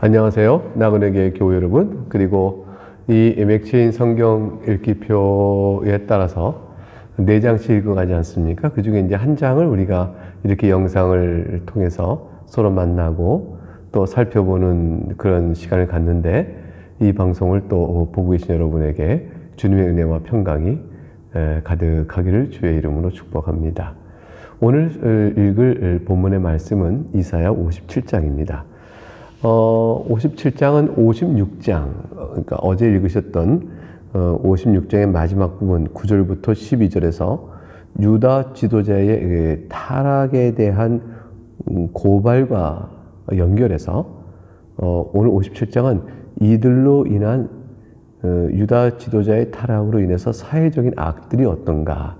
안녕하세요. 나그네교회 교회 여러분, 그리고 이 맥체인 성경 읽기표에 따라서 4장씩 읽어가지 않습니까? 그 중에 이제 한 장을 우리가 이렇게 영상을 통해서 서로 만나고 또 살펴보는 그런 시간을 갖는데, 이 방송을 또 보고 계신 여러분에게 주님의 은혜와 평강이 가득하기를 주의 이름으로 축복합니다. 오늘 읽을 본문의 말씀은 이사야 57장입니다. 57장은 56장, 그러니까 어제 읽으셨던 56장의 마지막 부분 9절부터 12절에서 유다 지도자의 타락에 대한 고발과 연결해서 오늘 57장은 이들로 인한 유다 지도자의 타락으로 인해서 사회적인 악들이 어떤가,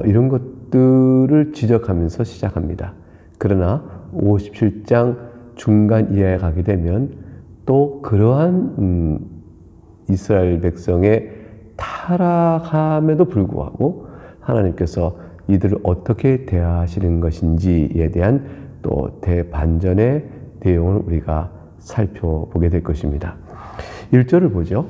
이런 것들을 지적하면서 시작합니다. 그러나 57장 중간 이하에 가게 되면 또 그러한 이스라엘 백성의 타락함에도 불구하고 하나님께서 이들을 어떻게 대하시는 것인지에 대한 또 대반전의 내용을 우리가 살펴보게 될 것입니다. 1절을 보죠.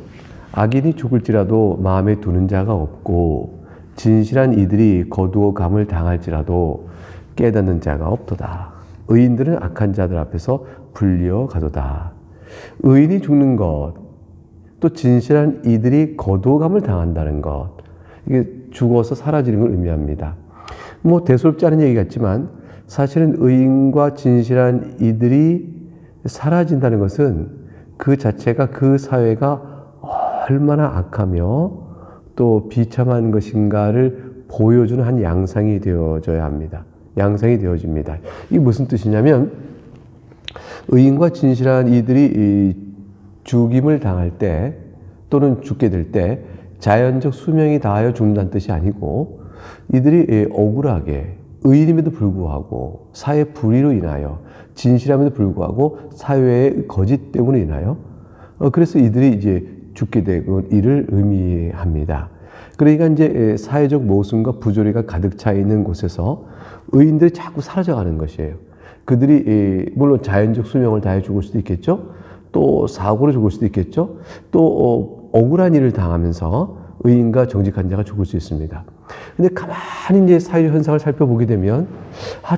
악인이 죽을지라도 마음에 두는 자가 없고 진실한 이들이 거두어 감을 당할지라도 깨닫는 자가 없도다. 의인들은 악한 자들 앞에서 불리어 가도다. 의인이 죽는 것, 또 진실한 이들이 거두어감을 당한다는 것, 이게 죽어서 사라지는 걸 의미합니다. 대수롭지 않은 얘기 같지만 사실은 의인과 진실한 이들이 사라진다는 것은 그 자체가 그 사회가 얼마나 악하며 또 비참한 것인가를 보여주는 한 양상이 되어져야 합니다. 양상이 되어집니다. 이게 무슨 뜻이냐면, 의인과 진실한 이들이 죽임을 당할 때 또는 죽게 될 때 자연적 수명이 다하여 죽는다는 뜻이 아니고, 이들이 억울하게 의인임에도 불구하고 사회 불의로 인하여, 진실함에도 불구하고 사회의 거짓 때문에 인하여 그래서 이들이 이제 죽게 되고 이를 의미합니다. 그러니까 이제 사회적 모순과 부조리가 가득 차 있는 곳에서 의인들이 자꾸 사라져가는 것이에요. 그들이 물론 자연적 수명을 다해 죽을 수도 있겠죠. 또 사고로 죽을 수도 있겠죠. 또 억울한 일을 당하면서 의인과 정직한 자가 죽을 수 있습니다. 근데 가만히 이제 사회 현상을 살펴보게 되면,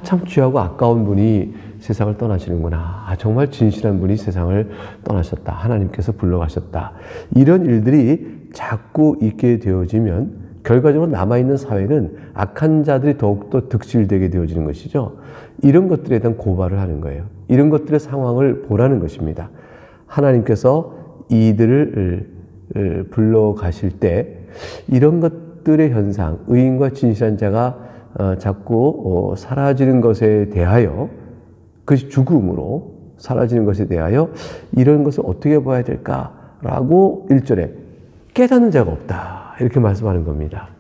참 귀하고 아까운 분이 세상을 떠나시는구나. 정말 진실한 분이 세상을 떠나셨다. 하나님께서 불러가셨다. 이런 일들이 자꾸 있게 되어지면 결과적으로 남아있는 사회는 악한 자들이 더욱더 득실되게 되어지는 것이죠. 이런 것들에 대한 고발을 하는 거예요. 이런 것들의 상황을 보라는 것입니다. 하나님께서 이들을 불러가실 때 이런 것들의 현상, 의인과 진실한 자가 자꾸 사라지는 것에 대하여, 그것이 죽음으로 사라지는 것에 대하여 이런 것을 어떻게 봐야 될까라고 1절에 깨닫는 자가 없다, 이렇게 말씀하는 겁니다.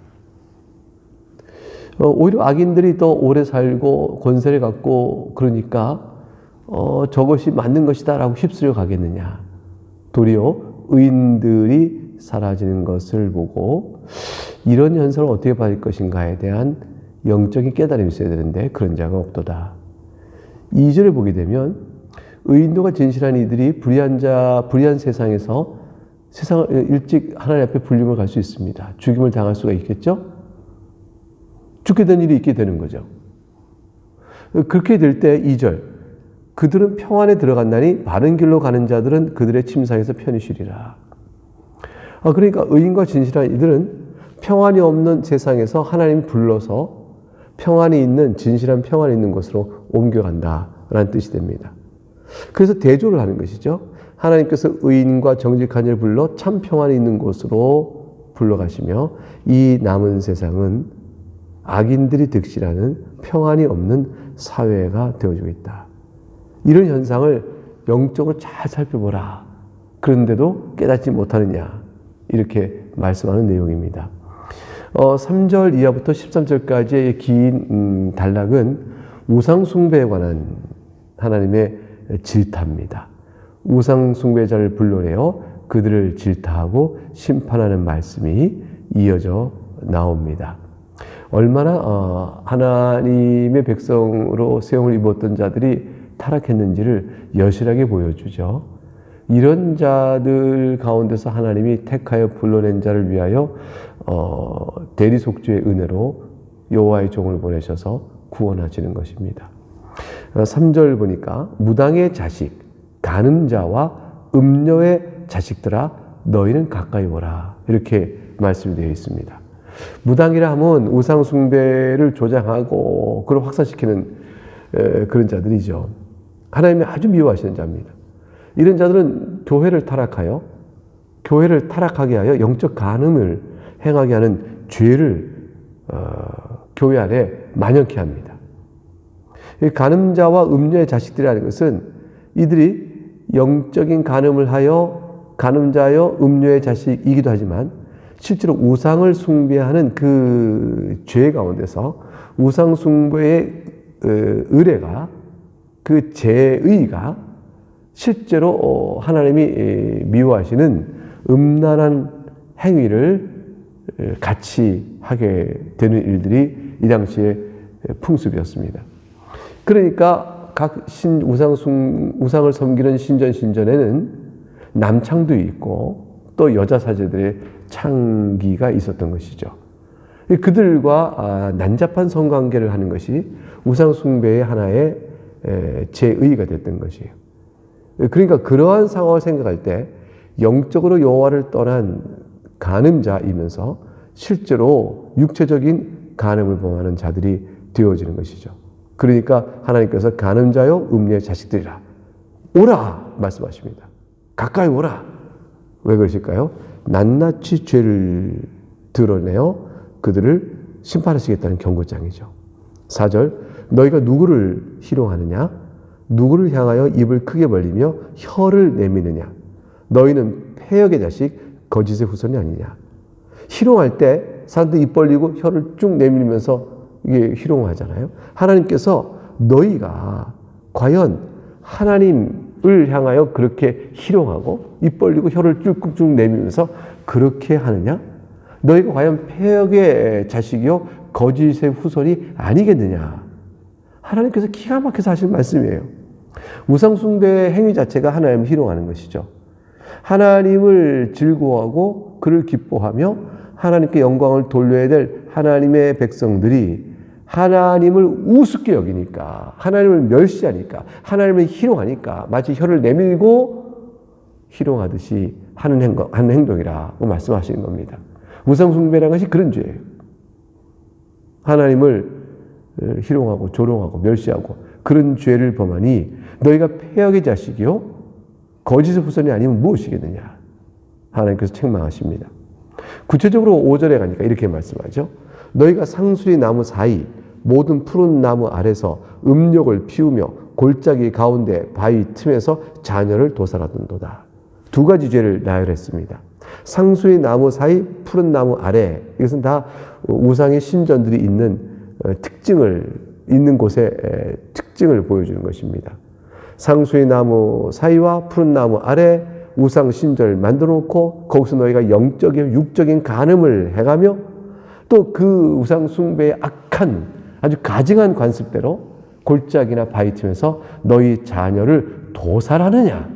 오히려 악인들이 더 오래 살고 권세를 갖고 그러니까 저것이 맞는 것이다 라고 휩쓸려 가겠느냐. 도리어 의인들이 사라지는 것을 보고 이런 현상을 어떻게 받을 것인가에 대한 영적인 깨달음이 있어야 되는데 그런 자가 없도다. 2절을 보게 되면 의인도가 진실한 이들이 불의한 세상에서 세상을 일찍 하나님 앞에 불림을 갈 수 있습니다. 죽임을 당할 수가 있겠죠? 죽게 된 일이 있게 되는 거죠. 그렇게 될 때 2절, 그들은 평안에 들어간다니 바른 길로 가는 자들은 그들의 침상에서 편히 쉬리라. 그러니까 의인과 진실한 이들은 평안이 없는 세상에서 하나님이 불러서 평안이 있는, 진실한 평안이 있는 곳으로 옮겨간다라는 뜻이 됩니다. 그래서 대조를 하는 것이죠. 하나님께서 의인과 정직한 이를 불러 참 평안이 있는 곳으로 불러가시며 이 남은 세상은 악인들이 득실하는 평안이 없는 사회가 되어지고 있다. 이런 현상을 영적으로 잘 살펴보라. 그런데도 깨닫지 못하느냐. 이렇게 말씀하는 내용입니다. 3절 이하부터 13절까지의 긴 단락은 우상숭배에 관한 하나님의 질타입니다. 우상숭배자를 불러내어 그들을 질타하고 심판하는 말씀이 이어져 나옵니다. 얼마나 하나님의 백성으로 세움을 입었던 자들이 타락했는지를 여실하게 보여주죠. 이런 자들 가운데서 하나님이 택하여 불러낸 자를 위하여 대리속죄의 은혜로 여호와의 종을 보내셔서 구원하시는 것입니다. 3절 보니까 무당의 자식, 가늠 자와 음녀의 자식들아 너희는 가까이 오라, 이렇게 말씀이 되어 있습니다. 무당이라 하면 우상 숭배를 조장하고 그걸 확산시키는 그런 자들이죠. 하나님이 아주 미워하시는 자입니다. 이런 자들은 교회를 타락하게 하여 영적 간음을 행하게 하는 죄를 교회 안에 만연케 합니다. 간음자와 음녀의 자식들이라는 것은 이들이 영적인 간음을 하여 간음자여 음녀의 자식이기도 하지만 실제로 우상을 숭배하는 그 죄 가운데서 우상 숭배의 의례가, 그 죄의가 실제로 하나님이 미워하시는 음란한 행위를 같이 하게 되는 일들이 이 당시에 풍습이었습니다. 그러니까 각 우상을 섬기는 신전에는 남창도 있고 또 여자 사제들의 창기가 있었던 것이죠. 그들과 난잡한 성관계를 하는 것이 우상 숭배의 하나의 제의가 됐던 것이에요. 그러니까 그러한 상황을 생각할 때 영적으로 여호와를 떠난 간음자이면서 실제로 육체적인 간음을 범하는 자들이 되어지는 것이죠. 그러니까 하나님께서 간음자요 음녀의 자식들이라 오라 말씀하십니다. 가까이 오라. 왜 그러실까요? 낱낱이 죄를 드러내어 그들을 심판하시겠다는 경고장이죠. 4절 너희가 누구를 희롱하느냐? 누구를 향하여 입을 크게 벌리며 혀를 내미느냐? 너희는 패역의 자식 거짓의 후손이 아니냐? 희롱할 때 사람들이 입 벌리고 혀를 쭉 내밀면서 이게 희롱하잖아요. 하나님께서 너희가 과연 하나님을 향하여 그렇게 희롱하고 입 벌리고 혀를 쭉 내밀면서 그렇게 하느냐? 너희가 과연 패역의 자식이요 거짓의 후손이 아니겠느냐? 하나님께서 기가 막혀서 하신 말씀이에요. 우상 숭배 행위 자체가 하나님을 희롱하는 것이죠. 하나님을 즐거워하고 그를 기뻐하며 하나님께 영광을 돌려야 될 하나님의 백성들이 하나님을 우습게 여기니까, 하나님을 멸시하니까, 하나님을 희롱하니까 마치 혀를 내밀고 희롱하듯이 하는 행동이라고 말씀하시는 겁니다. 우상 숭배라는 것이 그런 죄예요. 하나님을 희롱하고 조롱하고 멸시하고 그런 죄를 범하니 너희가 패역의 자식이요 거짓의 후손이 아니면 무엇이겠느냐? 하나님께서 책망하십니다. 구체적으로 5절에 가니까 이렇게 말씀하죠. 너희가 상수리 나무 사이 모든 푸른 나무 아래서 음욕을 피우며 골짜기 가운데 바위 틈에서 자녀를 도살하던도다. 두 가지 죄를 나열했습니다. 상수리 나무 사이 푸른 나무 아래, 이것은 다 우상의 신전들이 있는 곳의 특징을 보여주는 것입니다. 상수의 나무 사이와 푸른 나무 아래 우상 신전을 만들어 놓고 거기서 너희가 영적인 육적인 간음을 해가며 또 그 우상 숭배의 악한 아주 가증한 관습대로 골짜기나 바위 틈에서 너희 자녀를 도살하느냐?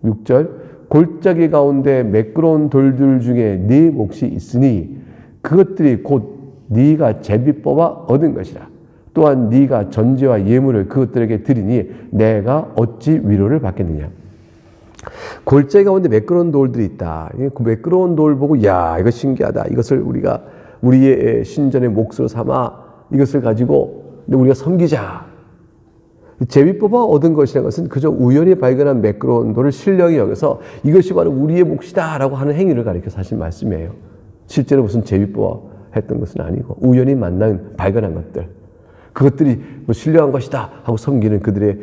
6절 골짜기 가운데 매끄러운 돌들 중에 네 몫이 있으니 그것들이 곧 네가 제비 뽑아 얻은 것이라. 또한 네가 전제와 예물을 그것들에게 드리니 내가 어찌 위로를 받겠느냐. 골짜기 가운데 매끄러운 돌들이 있다. 그 매끄러운 돌 보고 야 이거 신기하다. 이것을 우리가 우리의 신전의 몫으로 삼아 이것을 가지고 우리가 섬기자. 제비 뽑아 얻은 것이라는 것은 그저 우연히 발견한 매끄러운 돌을 신령히 여겨서 이것이 바로 우리의 몫이다 라고 하는 행위를 가리켜서 하신 말씀이에요. 실제로 무슨 제비 뽑아 했던 것은 아니고 우연히 발견한 것들, 그것들이 뭐 신령한 것이다 하고 섬기는 그들의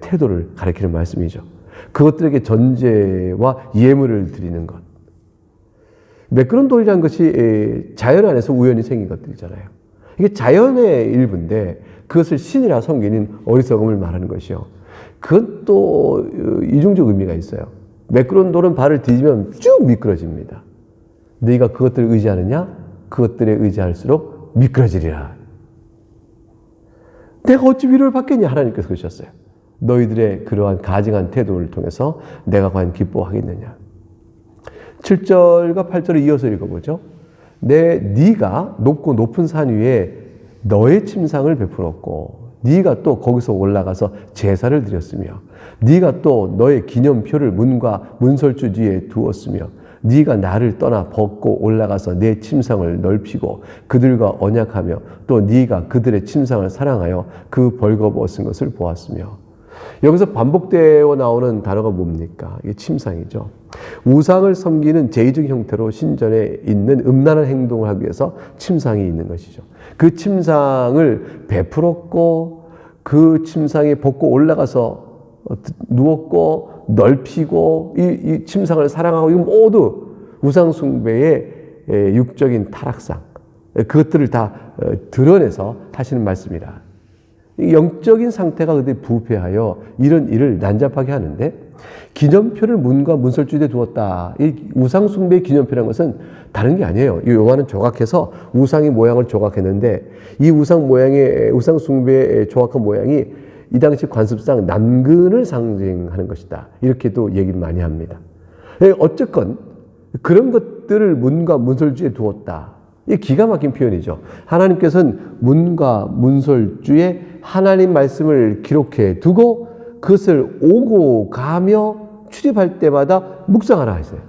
태도를 가리키는 말씀이죠. 그것들에게 전제와 예물을 드리는 것. 매끄러운 돌이라는 것이 자연 안에서 우연히 생긴 것들이잖아요. 이게 자연의 일부인데 그것을 신이라 섬기는 어리석음을 말하는 것이요. 그건 또 이중적 의미가 있어요. 매끄러운 돌은 발을 디디면 쭉 미끄러집니다. 너희가 그것들을 의지하느냐? 그것들에 의지할수록 미끄러지리라. 내가 어찌 위로를 받겠냐? 하나님께서 그러셨어요. 너희들의 그러한 가증한 태도를 통해서 내가 과연 기뻐하겠느냐? 7절과 8절을 이어서 읽어보죠. 네가 높고 높은 산 위에 너의 침상을 베풀었고 네가 또 거기서 올라가서 제사를 드렸으며 네가 또 너의 기념표를 문과 문설주 뒤에 두었으며 네가 나를 떠나 벗고 올라가서 내 침상을 넓히고 그들과 언약하며 또 네가 그들의 침상을 사랑하여 그 벌거벗은 것을 보았으며. 여기서 반복되어 나오는 단어가 뭡니까? 이게 침상이죠. 우상을 섬기는 제의적 형태로 신전에 있는 음란한 행동을 하기 위해서 침상이 있는 것이죠. 그 침상을 베풀었고 그 침상에 벗고 올라가서 누웠고 넓히고 이 침상을 사랑하고 이거 모두 우상 숭배의 육적인 타락상, 그것들을 다 드러내서 하시는 말씀이라. 영적인 상태가 그들이 부패하여 이런 일을 난잡하게 하는데, 기념표를 문과 문설주에 두었다. 이 우상 숭배의 기념표라는 것은 다른 게 아니에요. 이 요한은 조각해서 우상의 모양을 조각했는데, 이 우상 숭배의 조각한 모양이 이 당시 관습상 남근을 상징하는 것이다. 이렇게도 얘기를 많이 합니다. 어쨌건 그런 것들을 문과 문설주에 두었다. 이 기가 막힌 표현이죠. 하나님께서는 문과 문설주에 하나님 말씀을 기록해 두고 그것을 오고 가며 출입할 때마다 묵상하라 하세요.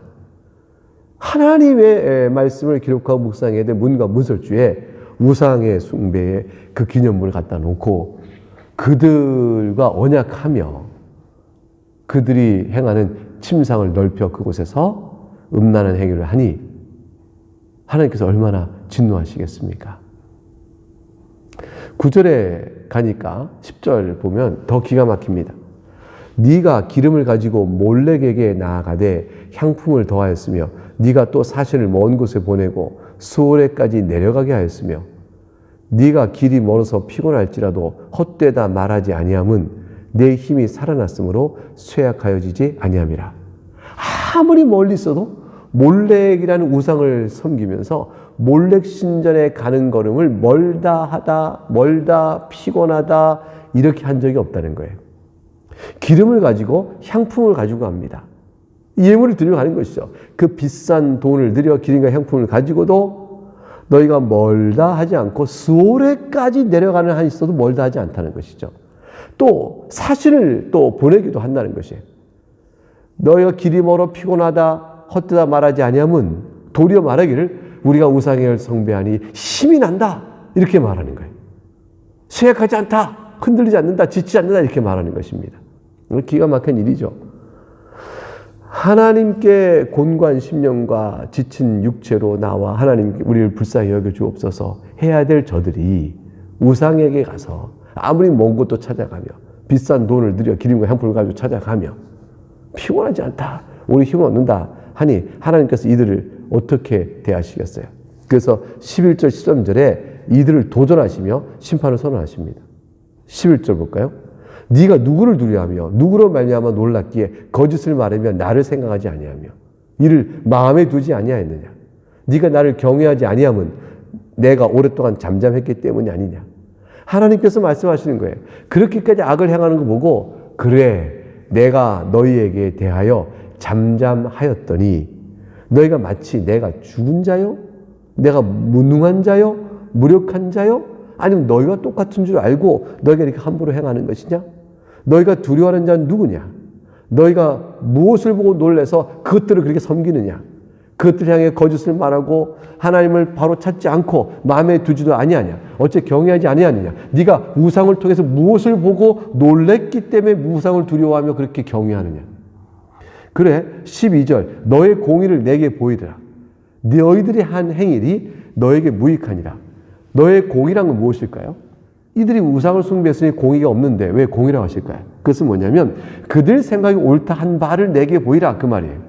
하나님의 말씀을 기록하고 묵상해야 될 문과 문설주에 우상의 숭배에 그 기념물을 갖다 놓고 그들과 언약하며 그들이 행하는 침상을 넓혀 그곳에서 음란한 행위를 하니 하나님께서 얼마나 진노하시겠습니까? 9절에 가니까 10절 보면 더 기가 막힙니다. 네가 기름을 가지고 몰렉에게 나아가되 향품을 더하였으며 네가 또 사신을 먼 곳에 보내고 수오레까지 내려가게 하였으며 네가 길이 멀어서 피곤할지라도 헛되다 말하지 아니함은 내 힘이 살아났으므로 쇠약하여지지 아니함이라. 아무리 멀리 있어도 몰렉이라는 우상을 섬기면서 몰렉 신전에 가는 걸음을 멀다 피곤하다 이렇게 한 적이 없다는 거예요. 기름을 가지고 향품을 가지고 갑니다. 예물을 드리러 가는 것이죠. 그 비싼 돈을 들여 기름과 향품을 가지고도 너희가 멀다 하지 않고 스오레까지 내려가는 한 있어도 멀다 하지 않다는 것이죠. 또 사신을 또 보내기도 한다는 것이에요. 너희가 길이 멀어 피곤하다 헛되다 말하지 아니하면 도리어 말하기를 우리가 우상을 숭배하니 힘이 난다 이렇게 말하는 거예요. 쇠약하지 않다, 흔들리지 않는다, 지치지 않는다 이렇게 말하는 것입니다. 기가 막힌 일이죠. 하나님께 곤고한 심령과 지친 육체로 나와 하나님께 우리를 불쌍히 여겨 주옵소서 해야 될 저들이 우상에게 가서 아무리 먼 곳도 찾아가며 비싼 돈을 들여 기름과 향품을 가지고 찾아가며 피곤하지 않다, 우리 힘을 얻는다 하니 하나님께서 이들을 어떻게 대하시겠어요? 그래서 11절 13절에 이들을 도전하시며 심판을 선언하십니다. 11절 볼까요? 네가 누구를 두려워하며 누구로 말미암아 놀랐기에 거짓을 말하며 나를 생각하지 아니하며 이를 마음에 두지 아니하였느냐? 네가 나를 경외하지 아니함은 내가 오랫동안 잠잠했기 때문이 아니냐? 하나님께서 말씀하시는 거예요. 그렇게까지 악을 행하는 거 보고 그래 내가 너희에게 대하여 잠잠하였더니 너희가 마치 내가 죽은 자요? 내가 무능한 자요? 무력한 자요? 아니면 너희와 똑같은 줄 알고 너희가 이렇게 함부로 행하는 것이냐? 너희가 두려워하는 자는 누구냐? 너희가 무엇을 보고 놀라서 그것들을 그렇게 섬기느냐? 그것들 향해 거짓을 말하고 하나님을 바로 찾지 않고 마음에 두지도 아니하냐? 어째 경외하지 아니하느냐? 네가 우상을 통해서 무엇을 보고 놀랬기 때문에 우상을 두려워하며 그렇게 경외하느냐? 그래 12절 너의 공의를 내게 보이더라. 너희들이 한 행일이 너에게 무익하니라. 너의 공의란 건 무엇일까요? 이들이 우상을 숭배했으니 공의가 없는데 왜 공의라고 하실까요? 그것은 뭐냐면 그들 생각이 옳다 한 바를 내게 보이라 그 말이에요.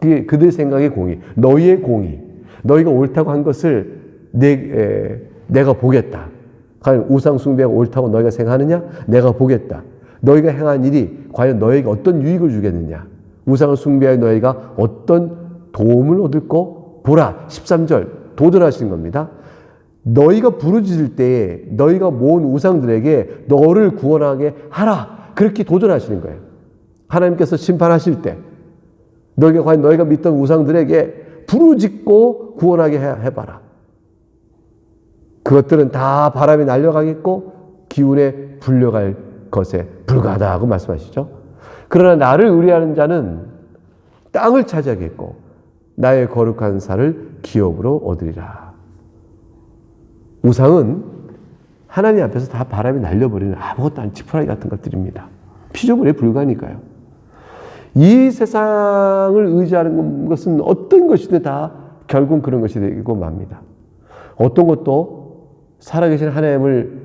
그게 그들 생각의 공의, 너희의 공의, 너희가 옳다고 한 것을 내가 보겠다. 과연 우상 숭배가 옳다고 너희가 생각하느냐? 내가 보겠다. 너희가 행한 일이 과연 너에게 어떤 유익을 주겠느냐? 우상을 숭배하여 너희가 어떤 도움을 얻을고 보라 13절 도전하시는 겁니다. 너희가 부르짖을 때에 너희가 모은 우상들에게 너를 구원하게 하라. 그렇게 도전하시는 거예요. 하나님께서 심판하실 때 너희가 과연 너희가 믿던 우상들에게 부르짖고 구원하게 해봐라. 그것들은 다 바람에 날려가겠고 기운에 불려갈 것에 불과하다고 말씀하시죠. 그러나 나를 의뢰하는 자는 땅을 차지하겠고 나의 거룩한 살을 기업으로 얻으리라. 우상은 하나님 앞에서 다 바람에 날려버리는 아무것도 아닌 지푸라기 같은 것들입니다. 피조물에 불과하니까요. 이 세상을 의지하는 것은 어떤 것이든 다 결국 그런 것이 되고 맙니다. 어떤 것도 살아계신 하나님을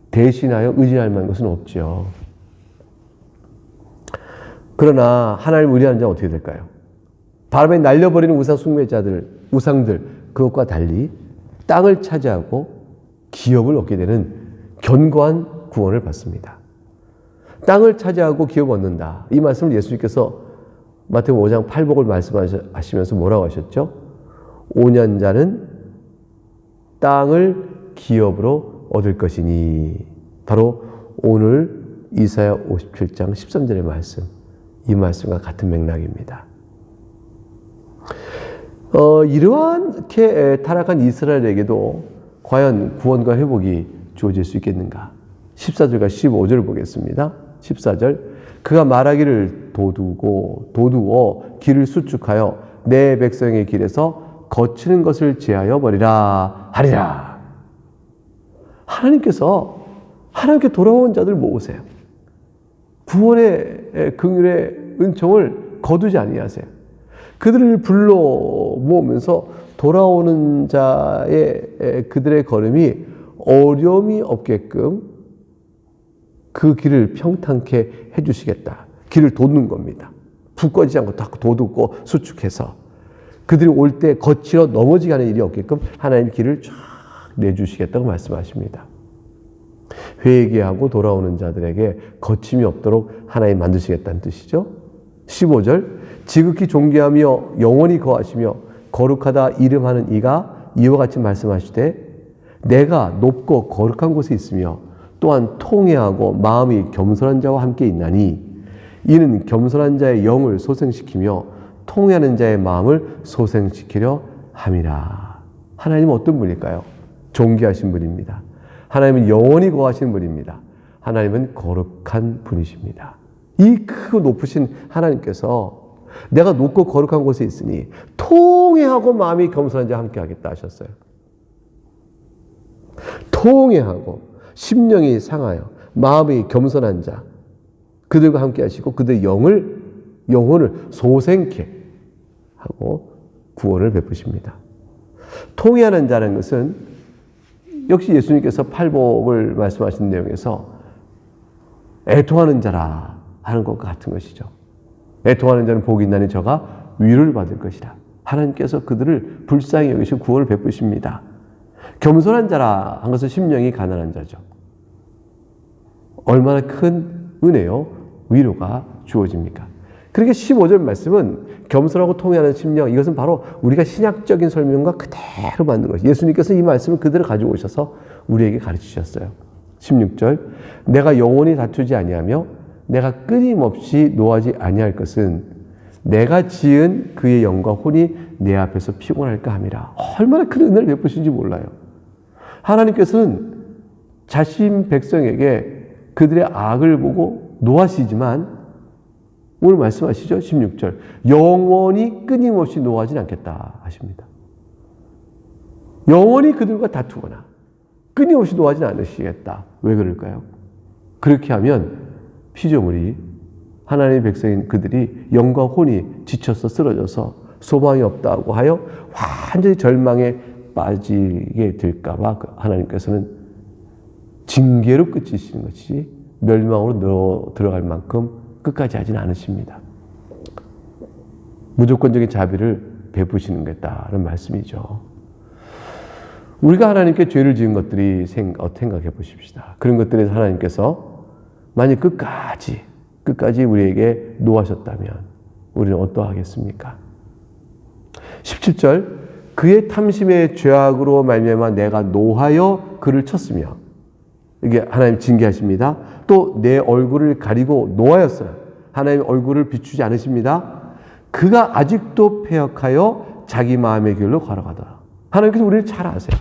대신하여 의지할 만한 것은 없죠. 그러나 하나님을 의뢰하는 자는 어떻게 될까요? 바람에 날려버리는 우상 숭배자들, 우상들, 그것과 달리 땅을 차지하고 기업을 얻게 되는 견고한 구원을 받습니다. 땅을 차지하고 기업을 얻는다. 이 말씀을 예수님께서 마태복음 5장 8복을 말씀하시면서 뭐라고 하셨죠? 5년 자는 땅을 기업으로 얻을 것이니, 바로 오늘 이사야 57장 13절의 말씀, 이 말씀과 같은 맥락입니다. 이러한 타락한 이스라엘에게도 과연 구원과 회복이 주어질 수 있겠는가? 14절과 15절을 보겠습니다. 14절, 그가 말하기를 도두어 길을 수축하여 내 백성의 길에서 거치는 것을 제하여 버리라 하리라. 하나님께서 하나님께 돌아온 자들 모으세요. 구원의 긍휼의 은총을 거두지 아니하세요. 그들을 불러 모으면서 돌아오는 자의 그들의 걸음이 어려움이 없게끔 그 길을 평탄케 해주시겠다. 길을 돋는 겁니다. 푹 꺼지지 않고 딱 돋고 수축해서 그들이 올 때 거칠어 넘어지게 하는 일이 없게끔 하나님 길을 쫙 내주시겠다고 말씀하십니다. 회개하고 돌아오는 자들에게 거침이 없도록 하나님 만드시겠다는 뜻이죠. 15절, 지극히 존귀하며 영원히 거하시며 거룩하다 이름하는 이가 이와 같이 말씀하시되 내가 높고 거룩한 곳에 있으며 또한 통회하고 마음이 겸손한 자와 함께 있나니 이는 겸손한 자의 영을 소생시키며 통회하는 자의 마음을 소생시키려 함이라. 하나님은 어떤 분일까요? 존귀하신 분입니다. 하나님은 영원히 거하시는 분입니다. 하나님은 거룩한 분이십니다. 이 크고 높으신 하나님께서 내가 높고 거룩한 곳에 있으니 통회하고 마음이 겸손한 자와 함께 하겠다 하셨어요. 통회하고 심령이 상하여 마음이 겸손한 자, 그들과 함께 하시고 그들의 영혼을 소생케 하고 구원을 베푸십니다. 통회하는 자라는 것은 역시 예수님께서 팔복을 말씀하신 내용에서 애통하는 자라 하는 것과 같은 것이죠. 애통하는 자는 복이 있나니 저가 위로를 받을 것이라. 하나님께서 그들을 불쌍히 여기시고 구원을 베푸십니다. 겸손한 자라 한 것은 심령이 가난한 자죠. 얼마나 큰 은혜요, 위로가 주어집니까? 그러니까 15절 말씀은 겸손하고 통회하는 심령, 이것은 바로 우리가 신약적인 설명과 그대로 맞는 것이죠. 예수님께서 이 말씀을 그대로 가지고 오셔서 우리에게 가르치셨어요. 16절, 내가 영원히 다투지 아니하며 내가 끊임없이 노하지 아니할 것은 내가 지은 그의 영과 혼이 내 앞에서 피곤할까 함이라. 얼마나 큰 은혜를 베푸신지 몰라요. 하나님께서는 자신 백성에게 그들의 악을 보고 노하시지만 오늘 말씀하시죠. 16절. 영원히 끊임없이 노하진 않겠다 하십니다. 영원히 그들과 다투거나 끊임없이 노하진 않으시겠다. 왜 그럴까요? 그렇게 하면 피조물이 하나님의 백성인 그들이 영과 혼이 지쳐서 쓰러져서 소망이 없다고 하여 완전히 절망에 빠지게 될까 봐 하나님께서는 징계로 끝이시는 것이지 멸망으로 들어갈 만큼 끝까지 하지는 않으십니다. 무조건적인 자비를 베푸시는 것이다는 말씀이죠. 우리가 하나님께 죄를 지은 것들이 생각해 보십시다. 그런 것들에서 하나님께서 만약 끝까지 우리에게 노하셨다면 우리는 어떠하겠습니까? 17절, 그의 탐심의 죄악으로 말미암아 내가 노하여 그를 쳤으며, 이게 하나님 징계하십니다. 또 내 얼굴을 가리고 노하였으나 하나님 얼굴을 비추지 않으십니다. 그가 아직도 패역하여 자기 마음의 길로 걸어가더라. 하나님께서 우리를 잘 아세요.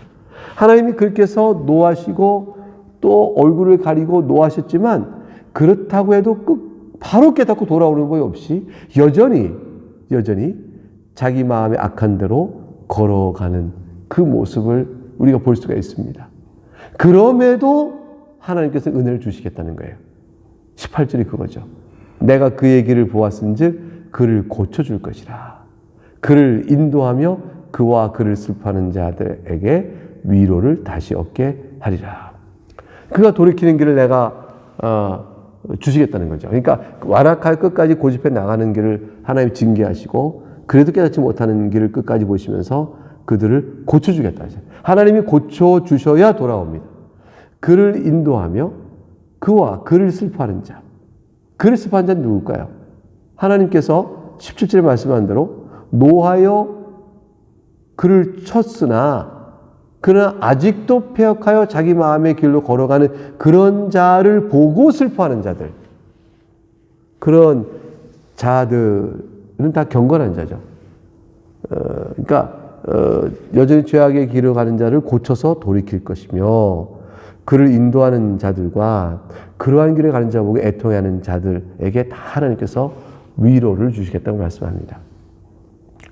하나님이 그렇게서 노하시고 또 얼굴을 가리고 노하셨지만, 그렇다고 해도 바로 깨닫고 돌아오는 것 없이 여전히 자기 마음의 악한 대로 걸어가는 그 모습을 우리가 볼 수가 있습니다. 그럼에도 하나님께서 은혜를 주시겠다는 거예요. 18절이 그거죠. 내가 그의 길을 보았은즉 그를 고쳐줄 것이라. 그를 인도하며 그와 그를 슬퍼하는 자들에게 위로를 다시 얻게 하리라. 그가 돌이키는 길을 내가 주시겠다는 거죠. 그러니까 완악할 끝까지 고집해 나가는 길을 하나님 징계하시고, 그래도 깨닫지 못하는 길을 끝까지 보시면서 그들을 고쳐주겠다. 하나님이 고쳐주셔야 돌아옵니다. 그를 인도하며 그와 그를 슬퍼하는 자. 그를 슬퍼하는 자는 누굴까요? 하나님께서 17절에 말씀한 대로 노하여 그를 쳤으나 그러나 아직도 패역하여 자기 마음의 길로 걸어가는 그런 자를 보고 슬퍼하는 자들. 그런 자들은 다 경건한 자죠. 여전히 죄악의 길을 가는 자를 고쳐서 돌이킬 것이며, 그를 인도하는 자들과 그러한 길을 가는 자 보고 애통하는 자들에게 다 하나님께서 위로를 주시겠다고 말씀합니다.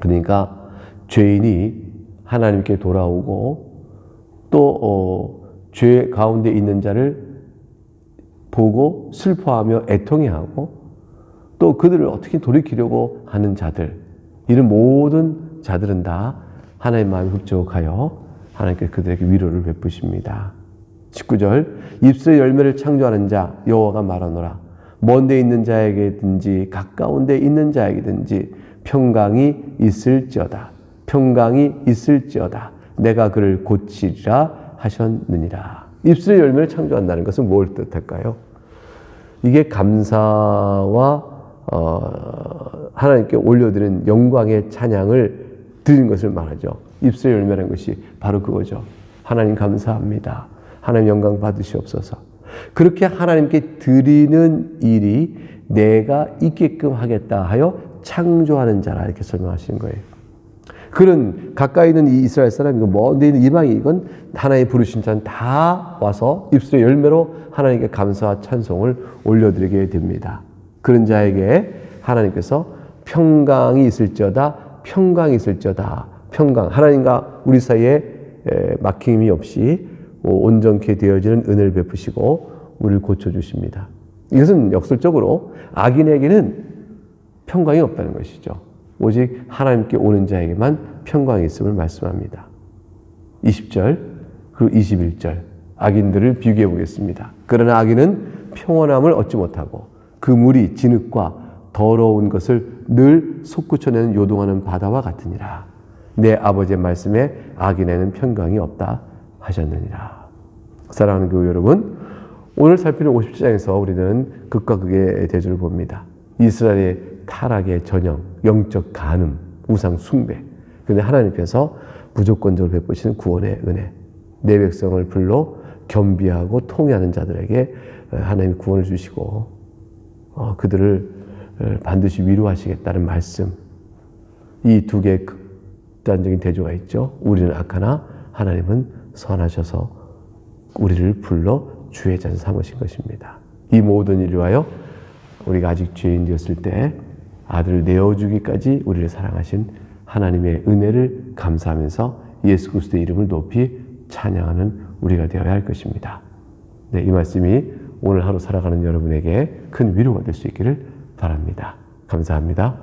그러니까 죄인이 하나님께 돌아오고 또 죄 가운데 있는 자를 보고 슬퍼하며 애통해하고 또 그들을 어떻게 돌이키려고 하는 자들, 이런 모든 자들은 다 하나님의 마음이 흡족하여 하나님께 그들에게 위로를 베푸십니다. 19절, 입술의 열매를 창조하는 자 여호와가 말하노라. 먼데 있는 자에게든지 가까운 데 있는 자에게든지 평강이 있을지어다. 평강이 있을지어다. 내가 그를 고치리라 하셨느니라. 입술의 열매를 창조한다는 것은 뭘 뜻할까요? 이게 감사와 하나님께 올려드리는 영광의 찬양을 드리는 것을 말하죠. 입술의 열매라는 것이 바로 그거죠. 하나님 감사합니다. 하나님 영광 받으시옵소서. 그렇게 하나님께 드리는 일이 내가 있게끔 하겠다 하여 창조하는 자라, 이렇게 설명하시는 거예요. 그런 가까이 있는 이 이스라엘 사람, 이건 먼데 있는 이방인, 이건 하나님 부르신 자는 다 와서 입술의 열매로 하나님께 감사와 찬송을 올려드리게 됩니다. 그런 자에게 하나님께서 평강이 있을지어다, 평강이 있을지어다, 평강. 하나님과 우리 사이에 막힘이 없이 온전케 되어지는 은혜를 베푸시고 우리를 고쳐주십니다. 이것은 역설적으로 악인에게는 평강이 없다는 것이죠. 오직 하나님께 오는 자에게만 평강이 있음을 말씀합니다. 20절 그리고 21절 악인들을 비교해 보겠습니다. 그러나 악인은 평온함을 얻지 못하고 그 물이 진흙과 더러운 것을 늘 솟구쳐내는 요동하는 바다와 같으니라. 내 아버지의 말씀에 악인에는 평강이 없다 하셨느니라. 사랑하는 교회 여러분, 오늘 살피는 57장에서 우리는 극과 극의 대조를 봅니다. 이스라엘의 타락의 전형, 영적 간음, 우상 숭배. 그런데 하나님께서 무조건적으로 베푸시는 구원의 은혜. 내 백성을 불러 겸비하고 통회하는 자들에게 하나님이 구원을 주시고 그들을 반드시 위로하시겠다는 말씀. 이 두 개의 극단적인 대조가 있죠. 우리는 악하나 하나님은 선하셔서 우리를 불러 주의 자녀 삼으신 것입니다. 이 모든 일을 위하여 우리가 아직 죄인 되었을 때 아들을 내어주기까지 우리를 사랑하신 하나님의 은혜를 감사하면서 예수 그리스도의 이름을 높이 찬양하는 우리가 되어야 할 것입니다. 네, 이 말씀이 오늘 하루 살아가는 여러분에게 큰 위로가 될 수 있기를 바랍니다. 감사합니다.